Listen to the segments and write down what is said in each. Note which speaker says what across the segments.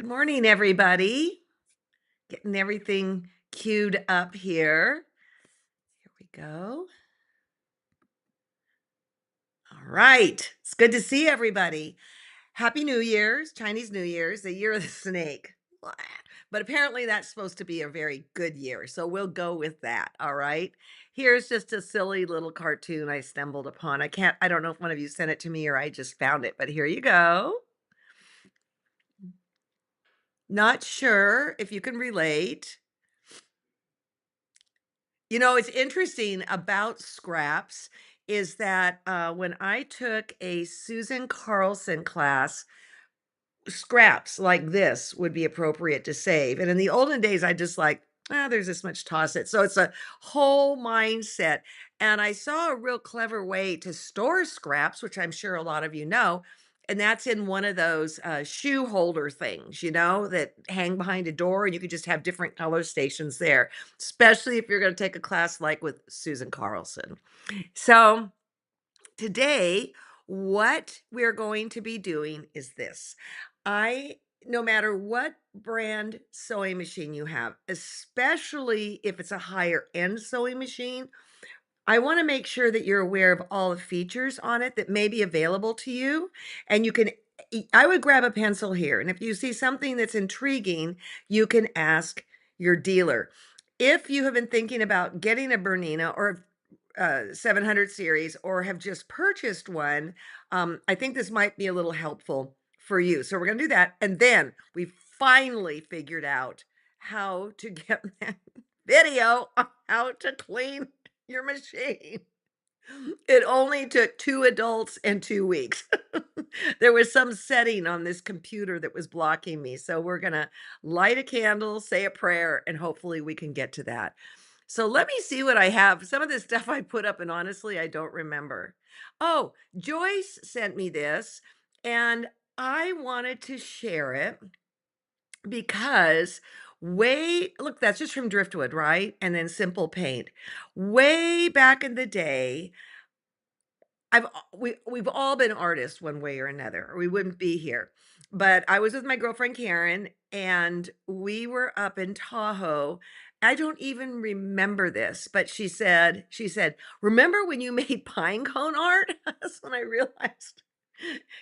Speaker 1: Good morning, everybody. Getting everything queued up here. Here we go. All right. It's good to see everybody. Happy New Year's, Chinese New Year's, the year of the snake. Blah. But apparently that's supposed to be a very good year. So we'll go with that. All right. Here's just a silly little cartoon I stumbled upon. I don't know if one of you sent it to me or I just found it, but here you go. Not sure if you can relate. You know, it's interesting about scraps is that when I took a Susan Carlson class, scraps like this would be appropriate to save. And in the olden days, I just like, there's this much, toss it. So it's a whole mindset. And I saw a real clever way to store scraps, which I'm sure a lot of you know. And that's in one of those shoe holder things, that hang behind a door, and you could just have different color stations there, especially if you're going to take a class like with Susan Carlson. So, today, what we're going to be doing is this. I No matter what brand sewing machine you have, especially if it's a higher end sewing machine, I want to make sure that you're aware of all the features on it that may be available to you. And I would grab a pencil here. And if you see something that's intriguing, you can ask your dealer. If you have been thinking about getting a Bernina or 700 series or have just purchased one, I think this might be a little helpful for you. So we're going to do that. And then we finally figured out how to get that video on how to clean your machine. It only took 2 adults and 2 weeks. There was some setting on this computer that was blocking me, so we're gonna light a candle, say a prayer, and hopefully we can get to that. So let me see what I have. Some of this stuff I put up, and honestly, I don't remember. Oh, Joyce sent me this, and I wanted to share it because look, that's just from Driftwood, right? And then Simple Paint. Way back in the day, we've all been artists one way or another, or we wouldn't be here. But I was with my girlfriend Karen, and we were up in Tahoe. I don't even remember this, but she said, "Remember when you made pine cone art?" That's when I realized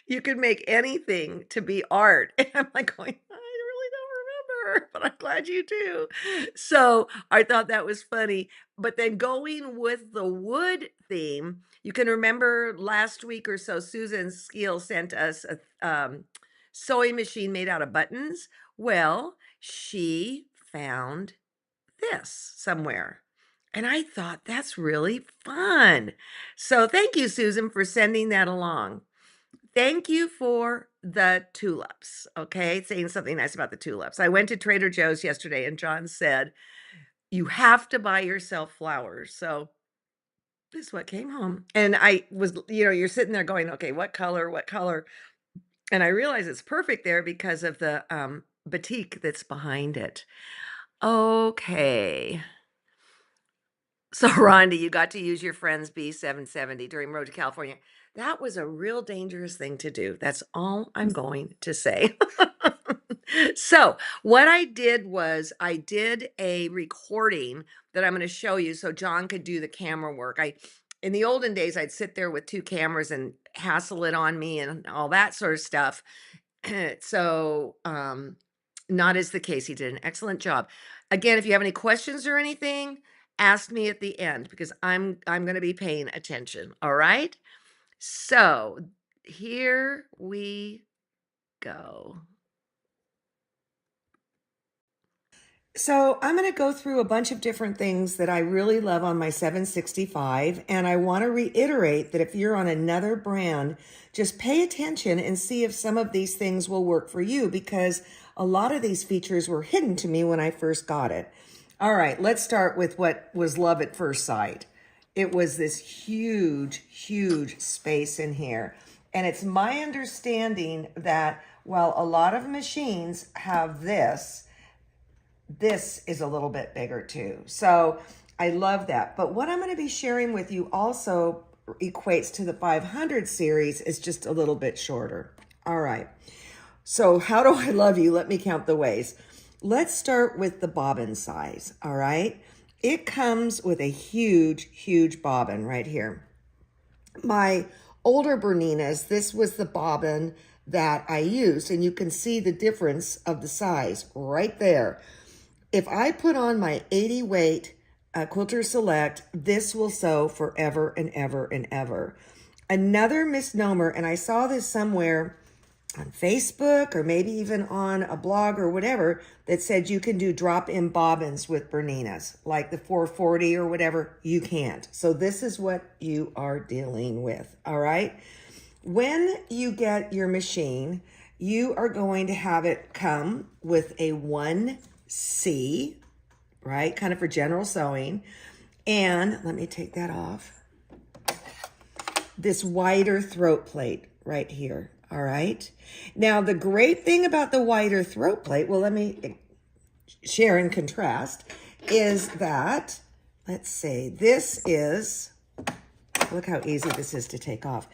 Speaker 1: you could make anything to be art. And I'm like going, I really don't remember, but I'm glad you do. So I thought that was funny. But then going with the wood theme, you can remember last week or so, Susan Skeel sent us a sewing machine made out of buttons. Well, she found this somewhere. And I thought that's really fun. So thank you, Susan, for sending that along. Thank you for the tulips. Okay, saying something nice about the tulips. I went to Trader Joe's yesterday and John said, "You have to buy yourself flowers." So this is what came home. And I was, you're sitting there going, okay, what color, what color? And I realize it's perfect there because of the batik that's behind it. Okay. So, Rhonda, you got to use your friend's B770 during Road to California. That was a real dangerous thing to do. That's all I'm going to say. So, what I did was I did a recording that I'm going to show you so John could do the camera work. In the olden days, I'd sit there with 2 cameras and hassle it on me and all that sort of stuff. So, not as the case. He did an excellent job. Again, if you have any questions or anything, ask me at the end because I'm going to be paying attention. All right? So, here we go. So, I'm going to go through a bunch of different things that I really love on my 765, and I want to reiterate that if you're on another brand, just pay attention and see if some of these things will work for you because a lot of these features were hidden to me when I first got it. All right, let's start with what was love at first sight. It was this huge, huge space in here. And it's my understanding that while a lot of machines have this is a little bit bigger too. So I love that. But what I'm going to be sharing with you also equates to the 500 series is just a little bit shorter. All right. So how do I love you? Let me count the ways. Let's start with the bobbin size, all right? It comes with a huge, huge bobbin right here. My older Berninas, this was the bobbin that I used, and you can see the difference of the size right there. If I put on my 80 weight Quilter Select, this will sew forever and ever and ever. Another misnomer, and I saw this somewhere on Facebook or maybe even on a blog or whatever, that said you can do drop-in bobbins with Berninas, like the 440 or whatever. You can't. So this is what you are dealing with, all right? When you get your machine, you are going to have it come with a 1C, right? Kind of for general sewing. And let me take that off. This wider throat plate right here. All right. Now, the great thing about the wider throat plate, well, let me share and contrast, is that, let's say, this is, look how easy this is to take off.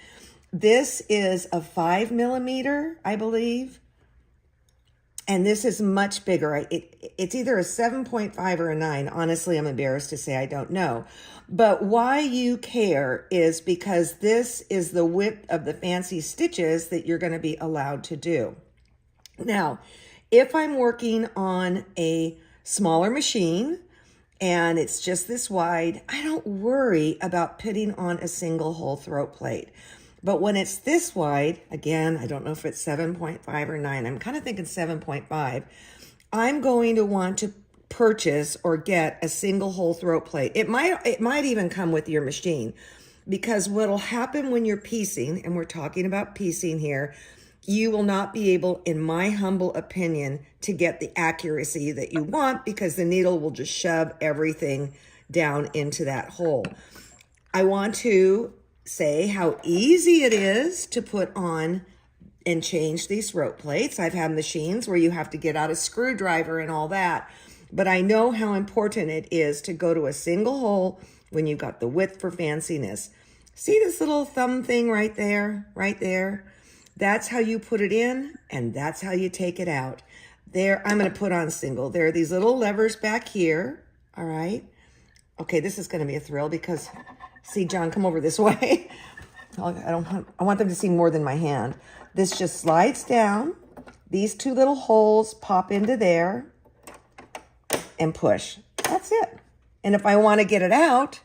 Speaker 1: This is a 5 millimeter, I believe. And this is much bigger. It's either a 7.5 or a 9. Honestly, I'm embarrassed to say I don't know. But why you care is because this is the width of the fancy stitches that you're going to be allowed to do. Now, if I'm working on a smaller machine and it's just this wide, I don't worry about putting on a single hole throat plate. But when it's this wide, again, I don't know if it's 7.5 or 9. I'm kind of thinking 7.5. I'm going to want to purchase or get a single hole throat plate. It might even come with your machine, because what'll happen when you're piecing, and we're talking about piecing here, you will not be able, in my humble opinion, to get the accuracy that you want, because the needle will just shove everything down into that hole. I want to say how easy it is to put on and change these throat plates. I've had machines where you have to get out a screwdriver and all that, but I know how important it is to go to a single hole when you've got the width for fanciness. See this little thumb thing right there, right there? That's how you put it in, and that's how you take it out. There, I'm going to put on single. There are these little levers back here, all right? Okay, this is going to be a thrill because, see, John, come over this way. I want them to see more than my hand. This just slides down. These two little holes pop into there and push. That's it. And if I want to get it out,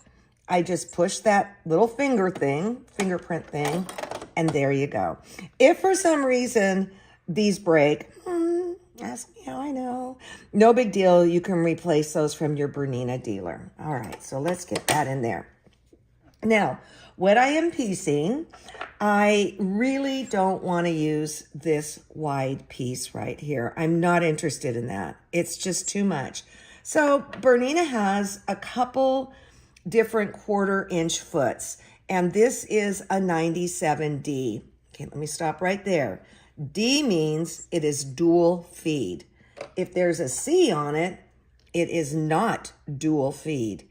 Speaker 1: I just push that little fingerprint thing, and there you go. If for some reason these break, ask me how I know. No big deal. You can replace those from your Bernina dealer. All right, so let's get that in there. Now, what I am piecing, I really don't want to use this wide piece right here. I'm not interested in that. It's just too much. So Bernina has a couple different 1/4 inch foots, and this is a 97D. Okay, let me stop right there. D means it is dual feed. If there's a C on it, it is not dual feed.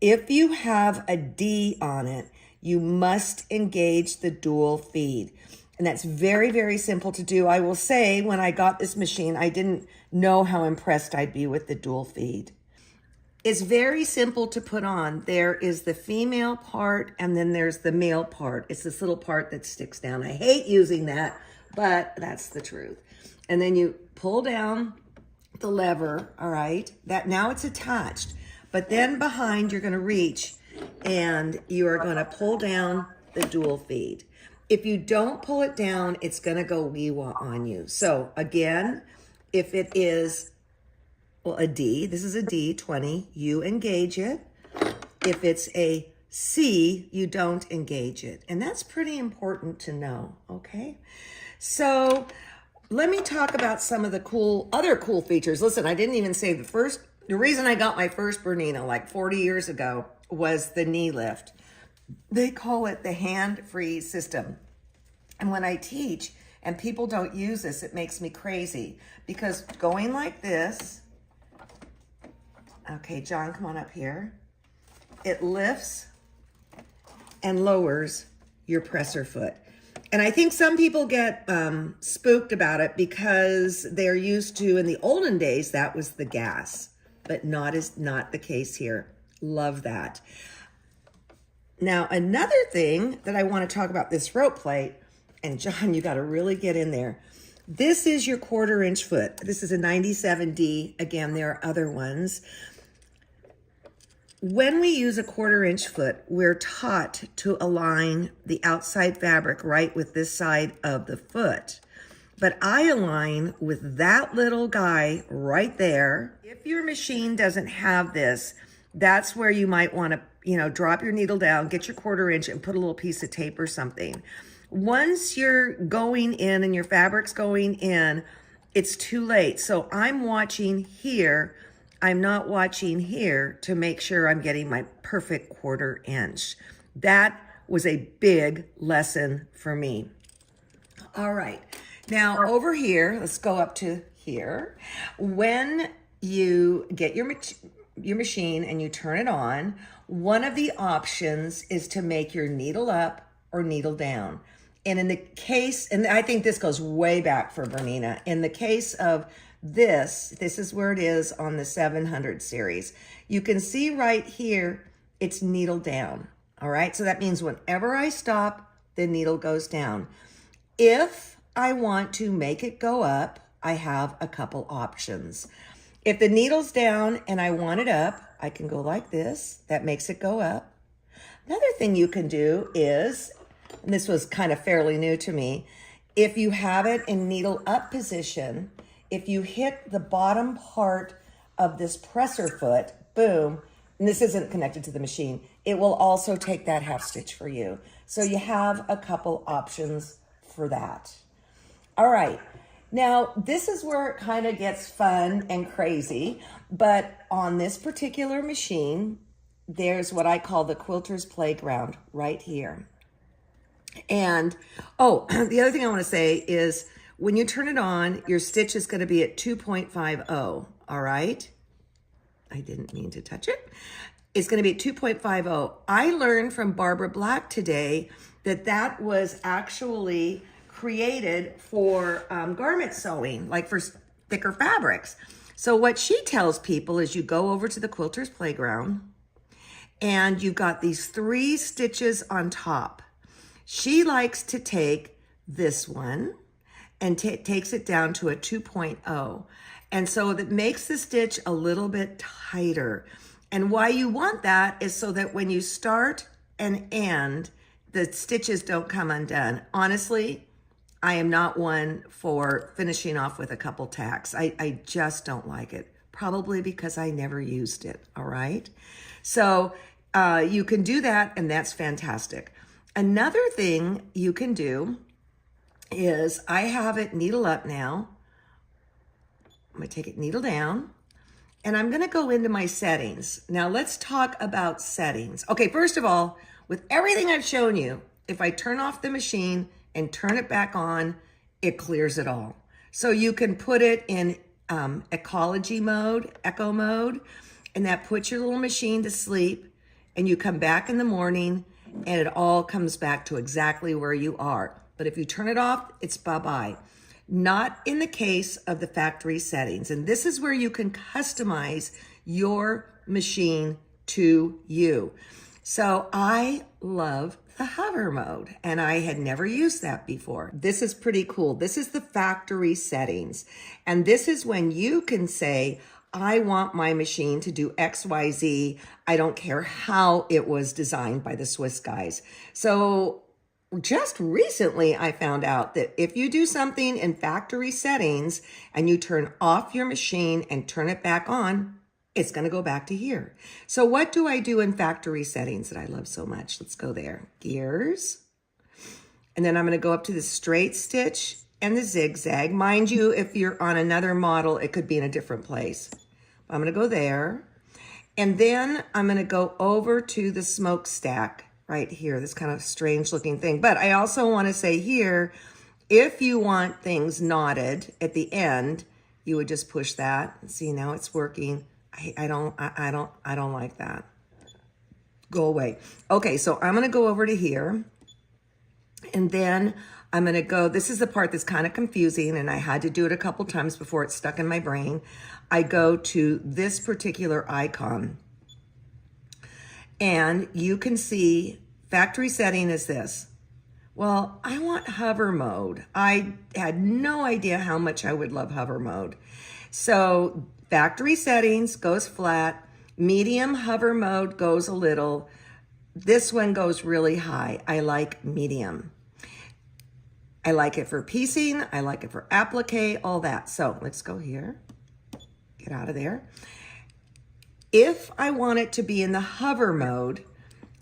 Speaker 1: If you have a D on it, you must engage the dual feed. And that's very, very simple to do. I will say, when I got this machine, I didn't know how impressed I'd be with the dual feed. It's very simple to put on. There is the female part, and then there's the male part. It's this little part that sticks down. I hate using that, but that's the truth. And then you pull down the lever, all right? That now it's attached. But then behind, you're going to reach, and you are going to pull down the dual feed. If you don't pull it down, it's going to go wee-wah on you. So again, if it is, well, a D, this is a D, 20, you engage it. If it's a C, you don't engage it. And that's pretty important to know, okay? So let me talk about some of the other cool features. Listen, I didn't even say the reason I got my first Bernina like 40 years ago was the knee lift. They call it the hand-free system. And when I teach and people don't use this, it makes me crazy, because going like this, okay, John, come on up here. It lifts and lowers your presser foot. And I think some people get spooked about it because they're used to, in the olden days, that was the gas, but not the case here. Love that. Now, another thing that I want to talk about this rope plate, and John, you got to really get in there. This is your 1/4 inch foot. This is a 97D. Again, there are other ones. When we use a 1/4 inch foot, we're taught to align the outside fabric right with this side of the foot. But I align with that little guy right there. If your machine doesn't have this, that's where you might want to, drop your needle down, get your 1/4 inch and put a little piece of tape or something. Once you're going in and your fabric's going in, it's too late. So I'm watching here. I'm not watching here to make sure I'm getting my perfect 1/4 inch. That was a big lesson for me. All right. Now over here, let's go up to here. When you get your machine and you turn it on, one of the options is to make your needle up or needle down. And in the case, and I think this goes way back for Bernina, in the case of this is where it is on the 700 series. You can see right here, it's needle down. All right, so that means whenever I stop, the needle goes down. If I want to make it go up, I have a couple options. If the needle's down and I want it up, I can go like this. That makes it go up. Another thing you can do is, and this was kind of fairly new to me, if you have it in needle up position, if you hit the bottom part of this presser foot, boom, and this isn't connected to the machine, it will also take that half stitch for you. So you have a couple options for that. All right. Now, this is where it kind of gets fun and crazy, but on this particular machine, there's what I call the quilter's playground right here. And, oh, the other thing I want to say is when you turn it on, your stitch is going to be at 2.50, all right? I didn't mean to touch it. It's going to be at 2.50. I learned from Barbara Black today that was actually created for garment sewing, like for thicker fabrics. So what she tells people is you go over to the quilter's playground and you've got these 3 stitches on top. She likes to take this one and takes it down to a 2.0. And so that makes the stitch a little bit tighter. And why you want that is so that when you start and end, the stitches don't come undone. Honestly, I am not one for finishing off with a couple tacks. I just don't like it, probably because I never used it, all right? So you can do that, and that's fantastic. Another thing you can do is, I have it needle up now. I'm gonna take it needle down, and I'm gonna go into my settings. Now let's talk about settings. Okay, first of all, with everything I've shown you, if I turn off the machine and turn it back on, it clears it all. So you can put it in ecology mode, echo mode, and that puts your little machine to sleep, and you come back in the morning and it all comes back to exactly where you are. But if you turn it off, it's bye-bye. Not in the case of the factory settings. And this is where you can customize your machine to you. So I love the hover mode, and I had never used that before. This is pretty cool. This is the factory settings. And this is when you can say, I want my machine to do X, Y, Z. I don't care how it was designed by the Swiss guys. So just recently, I found out that if you do something in factory settings and you turn off your machine and turn it back on, it's going to go back to here. So what do I do in factory settings that I love so much? Let's go there. Gears. And then I'm going to go up to the straight stitch and the zigzag. Mind you, if you're on another model, it could be in a different place. I'm going to go there. And then I'm going to go over to the smokestack right here, this kind of strange looking thing. But I also want to say here, if you want things knotted at the end, you would just push that. See, now it's working. I don't like that. Go away. Okay, so I'm going to go over to here, and then I'm going to go, this is the part that's kind of confusing, and I had to do it a couple times before it stuck in my brain. I go to this particular icon, and you can see factory setting is this. Well, I want hover mode. I had no idea how much I would love hover mode. So factory settings goes flat, medium hover mode goes a little. This one goes really high. I like medium. I like it for piecing. I like it for applique, all that. So let's go here, get out of there. If I want it to be in the hover mode,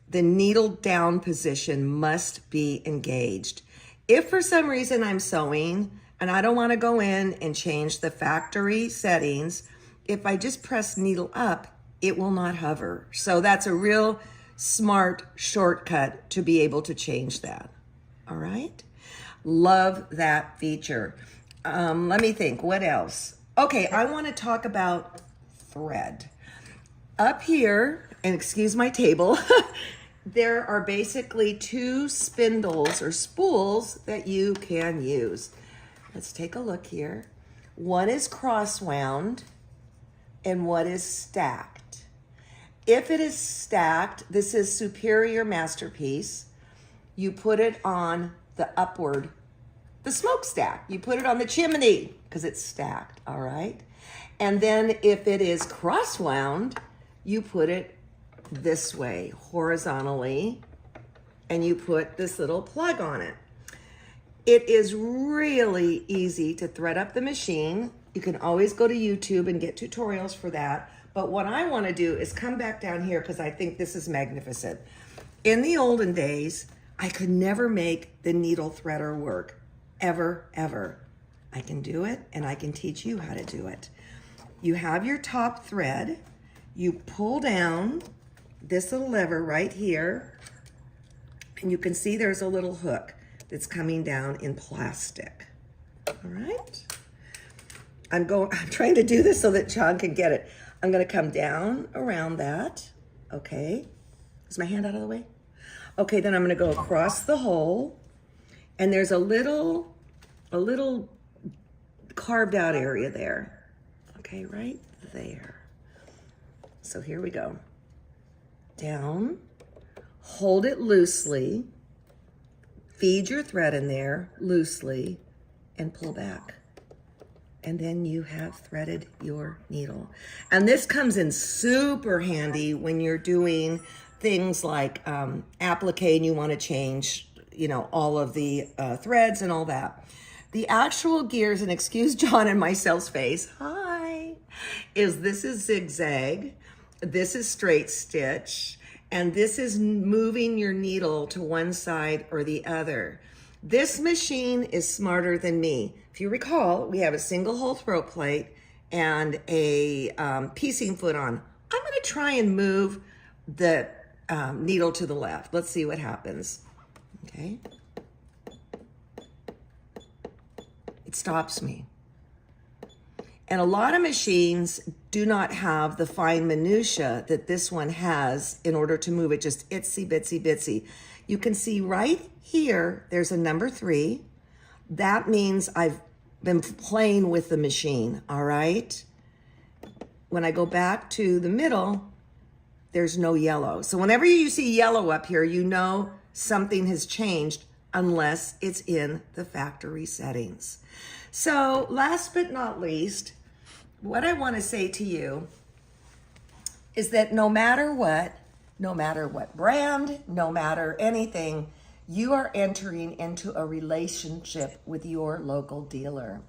Speaker 1: the needle down position must be engaged. If for some reason I'm sewing and I don't want to go in and change the factory settings, if I just press needle up, it will not hover. So that's a real smart shortcut to be able to change that. All right. Love that feature. Let me think, what else? Okay, I want to talk about thread. Up here, and excuse my table, there are basically two spindles or spools that you can use. Let's take a look here. One is cross wound and one is stacked. If it is stacked, this is Superior Masterpiece. You put it on the upward, the smokestack. You put it on the chimney because it's stacked, all right? And then if it is cross wound, you put it this way, horizontally, and you put this little plug on it. It is really easy to thread up the machine. You can always go to YouTube and get tutorials for that. But what I want to do is come back down here because I think this is magnificent. In the olden days, I could never make the needle threader work, ever, ever. I can do it, and I can teach you how to do it. You have your top thread. You pull down this little lever right here, and you can see there's a little hook that's coming down in plastic. All right. I'm trying to do this so that John can get it. I'm going to come down around that. Okay. Is my hand out of the way? Okay, then I'm going to go across the hole, and there's a little carved out area there. Okay, right there. So here we go. Down, hold it loosely, feed your thread in there loosely, and pull back. And then you have threaded your needle. And this comes in super handy when you're doing things like applique and you want to change, all of the threads and all that. The actual gears, and excuse John and myself's face, hi, this is zigzag, this is straight stitch, and this is moving your needle to one side or the other. This machine is smarter than me. If you recall, we have a single hole throat plate and a piecing foot on. I'm going to try and move the needle to the left. Let's see what happens. Okay. It stops me. And a lot of machines do not have the fine minutia that this one has in order to move it just itsy bitsy bitsy. You can see right here, there's a number 3. That means I've been playing with the machine, all right? When I go back to the middle, there's no yellow. So whenever you see yellow up here, you know something has changed unless it's in the factory settings. So last but not least, what I want to say to you is that no matter what brand, no matter anything, you are entering into a relationship with your local dealer.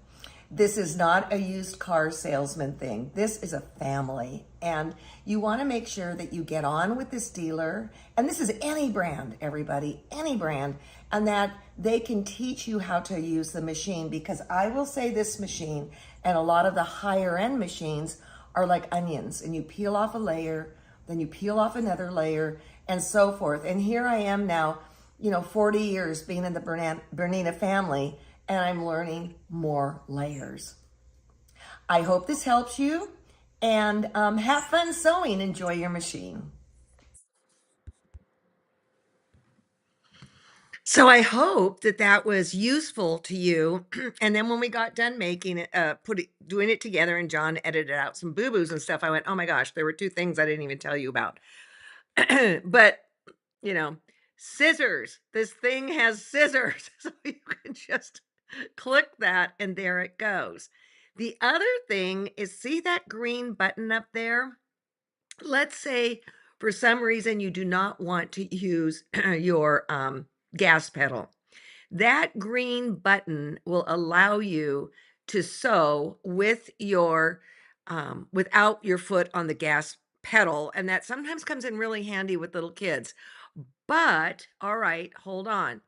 Speaker 1: This is not a used car salesman thing. This is a family. And you want to make sure that you get on with this dealer. And this is any brand, everybody, any brand. And that they can teach you how to use the machine. Because I will say this machine and a lot of the higher end machines are like onions. And you peel off a layer, then you peel off another layer, and so forth. And here I am now, 40 years being in the Bernina family, and I'm learning more layers. I hope this helps you, and have fun sewing. Enjoy your machine. So I hope that that was useful to you. And then when we got done making it, doing it together, and John edited out some boo boos and stuff, I went, "Oh my gosh, there were two things I didn't even tell you about." But you know, scissors. This thing has scissors, so you can just click that, and there it goes. The other thing is, see that green button up there? Let's say for some reason you do not want to use your gas pedal. That green button will allow you to sew with your without your foot on the gas pedal, and that sometimes comes in really handy with little kids. But all right, hold on.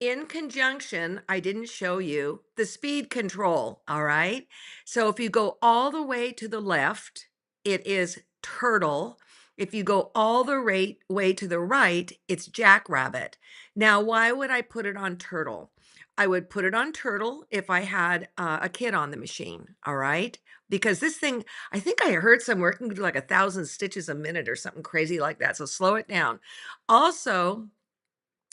Speaker 1: In conjunction, I didn't show you the speed control, all right? So if you go all the way to the left, it is turtle. If you go all the way to the right, it's jackrabbit. Now, why would I put it on turtle? I would put it on turtle if I had a kid on the machine, all right? Because this thing, I think I heard somewhere it can do like 1,000 stitches a minute or something crazy like that. So slow it down. Also,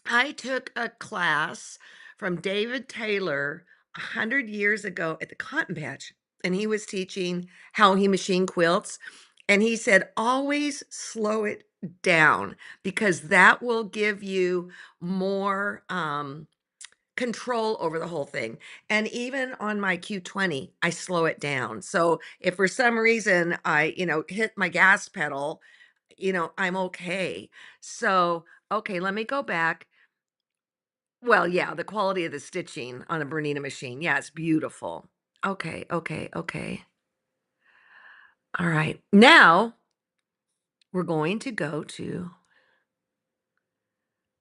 Speaker 1: I took a class from David Taylor 100 years ago at the Cotton Patch, and he was teaching how he machine quilts. And he said, always slow it down because that will give you more control over the whole thing. And even on my Q20, I slow it down. So if for some reason I, hit my gas pedal, I'm okay. So, okay, let me go back. Well, yeah, the quality of the stitching on a Bernina machine. Yeah, it's beautiful. Okay, okay, okay. All right. Now we're going to go to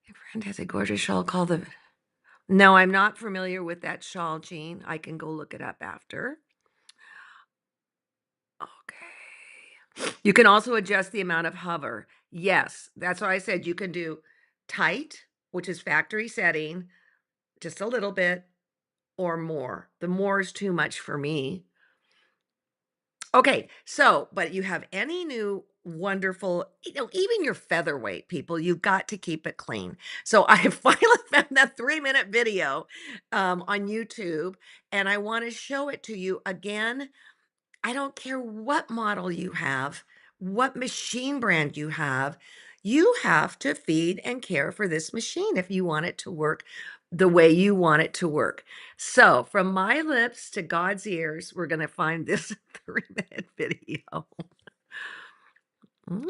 Speaker 1: my friend has a gorgeous shawl called the No, I'm not familiar with that shawl, Jean. I can go look it up after. Okay. You can also adjust the amount of hover. Yes, that's what I said. You can do tight, which is factory setting, just a little bit, or more. The more is too much for me. Okay, so, but you have any new wonderful, even your featherweight people, you've got to keep it clean. So I finally found that 3-minute video on YouTube, and I want to show it to you again. I don't care what model you have, what machine brand you have to feed and care for this machine if you want it to work the way you want it to work. So, from my lips to God's ears, we're going to find this 3-minute video.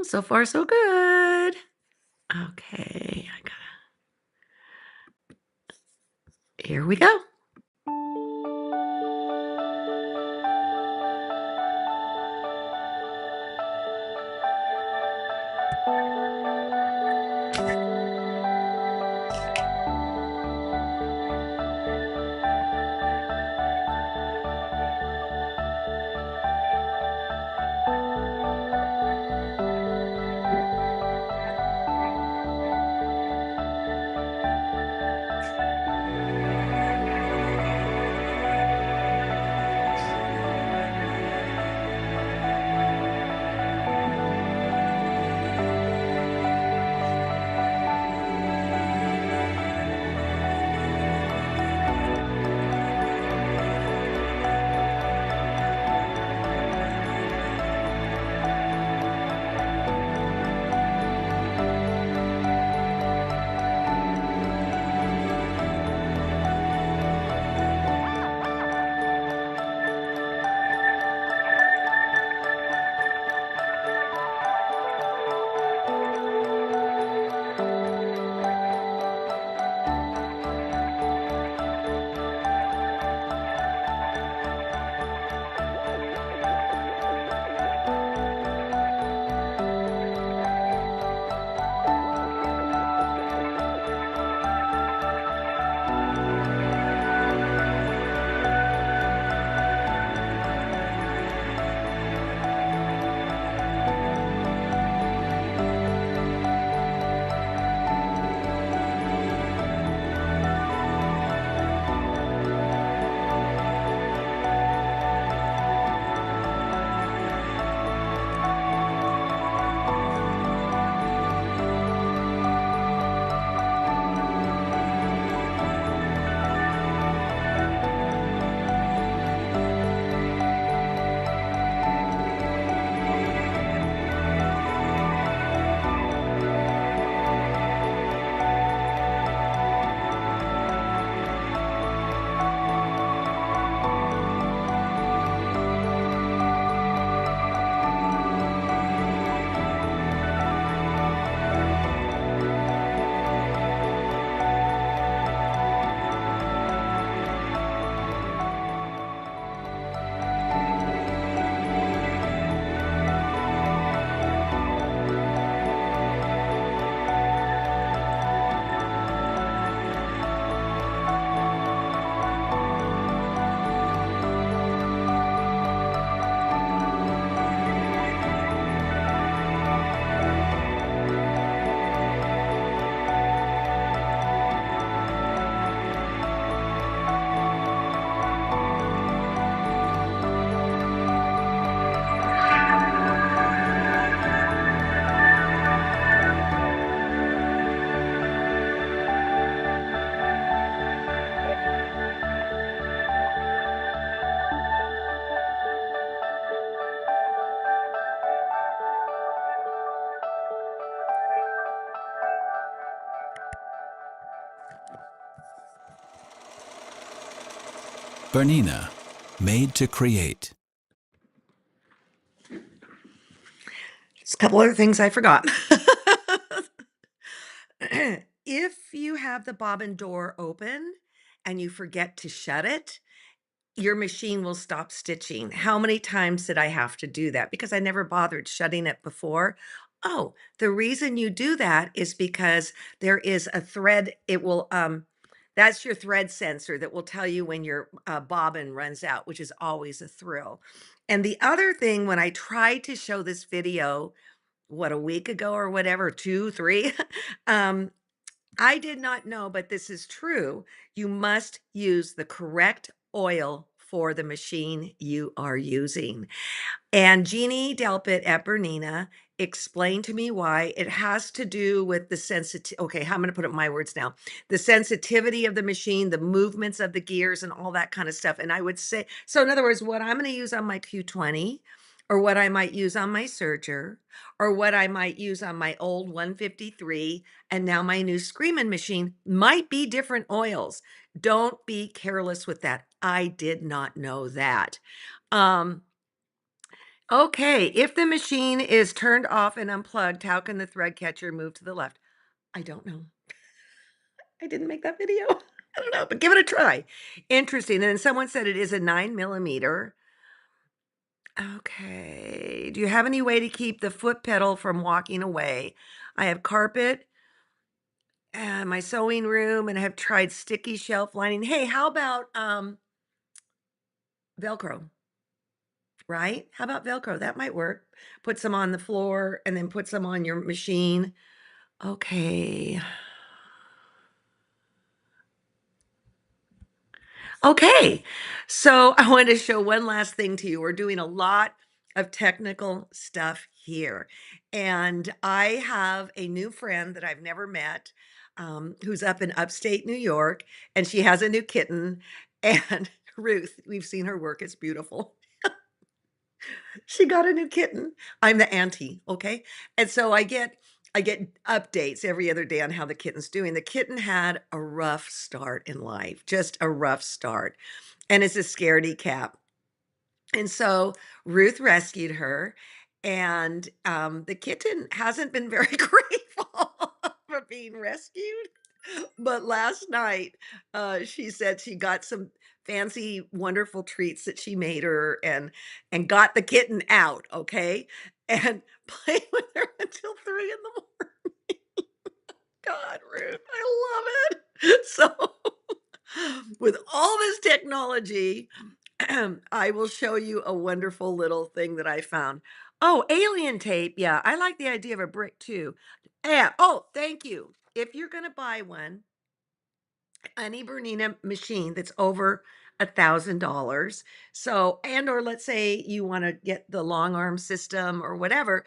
Speaker 1: So far, so good. Okay, here we go.
Speaker 2: Bernina, made to create.
Speaker 1: Just a couple other things I forgot. If you have the bobbin door open and you forget to shut it, your machine will stop stitching. How many times did I have to do that? Because I never bothered shutting it before. Oh, the reason you do that is because there is a thread. That's your thread sensor that will tell you when your bobbin runs out, which is always a thrill. And the other thing, when I tried to show this video, what, a week ago or whatever, two, three, um, I did not know, but this is true. You must use the correct oil for the machine you are using. And Jeannie Delpit at Bernina explained to me why. It has to do with the sensitivity. Okay, I'm going to put it in my words now. The sensitivity of the machine, the movements of the gears, and all that kind of stuff. And I would say, so in other words, what I'm going to use on my Q20, or what I might use on my Serger, or what I might use on my old 153, and now my new Screamin' machine might be different oils. Don't be careless with that. I did not know that. Um, Okay, if the machine is turned off and unplugged, how can the thread catcher move to the left? I don't know. I didn't make that video. I don't know, but give it a try. Interesting. And then someone said it is a 9 millimeter. Okay. Do you have any way to keep the foot pedal from walking away? I have carpet and my sewing room, and I have tried sticky shelf lining. Hey, how about Velcro? Right? How about Velcro? That might work. Put some on the floor and then put some on your machine. Okay. Okay. So I wanted to show one last thing to you. We're doing a lot of technical stuff here. And I have a new friend that I've never met, who's up in upstate New York, and she has a new kitten. And Ruth, we've seen her work. It's beautiful. She got a new kitten. I'm the auntie, okay? And so I get updates every other day on how the kitten's doing. The kitten had a rough start in life, just a rough start. And it's a scaredy cat. And so Ruth rescued her, and the kitten hasn't been very grateful for being rescued. But last night, she said she got some fancy, wonderful treats that she made her, and got the kitten out, okay, and played with her until 3 in the morning. God, Ruth, I love it. So, with all this technology, I will show you a wonderful little thing that I found. Oh, alien tape. Yeah, I like the idea of a brick too. Yeah. Oh, thank you. If you're going to buy one, any Bernina machine that's over $1,000. So, and or let's say you want to get the long arm system or whatever,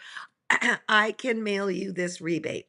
Speaker 1: I can mail you this rebate.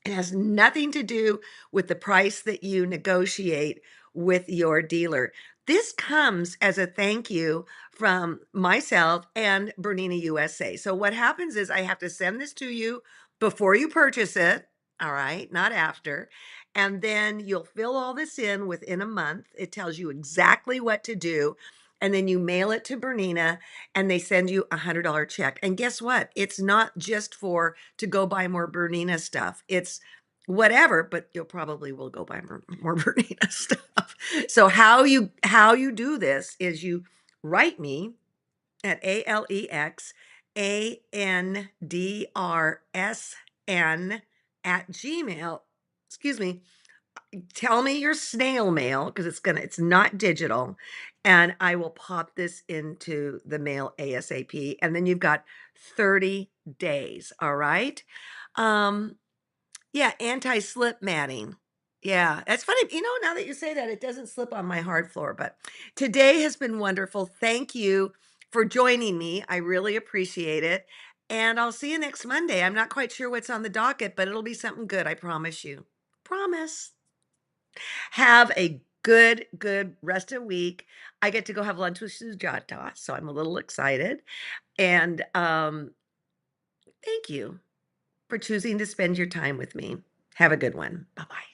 Speaker 1: It has nothing to do with the price that you negotiate with your dealer. This comes as a thank you from myself and Bernina USA. So what happens is I have to send this to you before you purchase it, all right, not after. And then you'll fill all this in within a month. It tells you exactly what to do. And then you mail it to Bernina and they send you $100 check. And guess what? It's not just for to go buy more Bernina stuff. It's whatever, but you'll probably will go buy more Bernina stuff. So how you do this is you write me at ALEXANDRSN at Gmail. Excuse me. Tell me your snail mail because it's not digital, and I will pop this into the mail ASAP. And then you've got 30 days. All right. Um, yeah, anti-slip matting. Yeah, that's funny. Now that you say that, it doesn't slip on my hard floor. But today has been wonderful. Thank you for joining me. I really appreciate it. And I'll see you next Monday. I'm not quite sure what's on the docket, but it'll be something good. I promise you. Promise. Have a good rest of week. I get to go have lunch with Sujata, so I'm a little excited. And thank you for choosing to spend your time with me. Have a good one. Bye bye.